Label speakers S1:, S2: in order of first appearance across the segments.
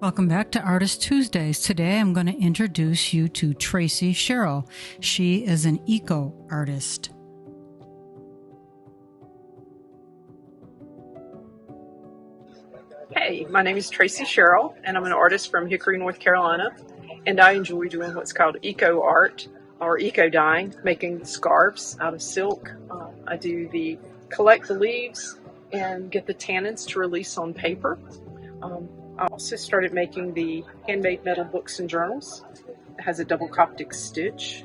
S1: Welcome back to Artist Tuesdays. Today I'm going to introduce you to Tracy Sherrill. She is an eco artist.
S2: Hey, my name is Tracy Sherrill, and I'm an artist from Hickory, North Carolina, and I enjoy doing what's called eco art or eco dyeing, making scarves out of silk. I collect the leaves and get the tannins to release on paper. I also started making the handmade metal books and journals. It has a double Coptic stitch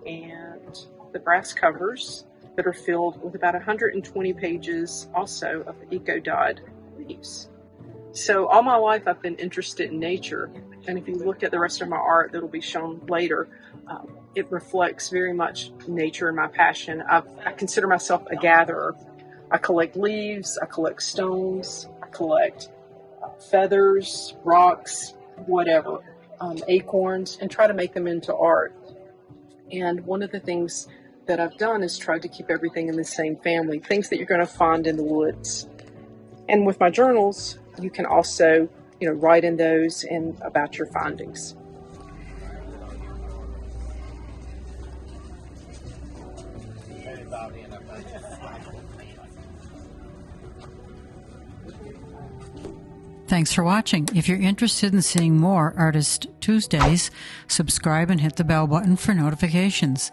S2: and the brass covers that are filled with about 120 pages also of eco-dyed leaves. So all my life I've been interested in nature, and if you look at the rest of my art that'll be shown later, it reflects very much nature and my passion. I consider myself a gatherer. I collect leaves, I collect stones, I collect feathers, rocks, whatever, acorns, and try to make them into art. And one of the things that I've done is tried to keep everything in the same family, things that you're going to find in the woods. And with my journals, you can also, write in those and about your findings.
S1: Thanks for watching. If you're interested in seeing more Artist Tuesdays, subscribe and hit the bell button for notifications.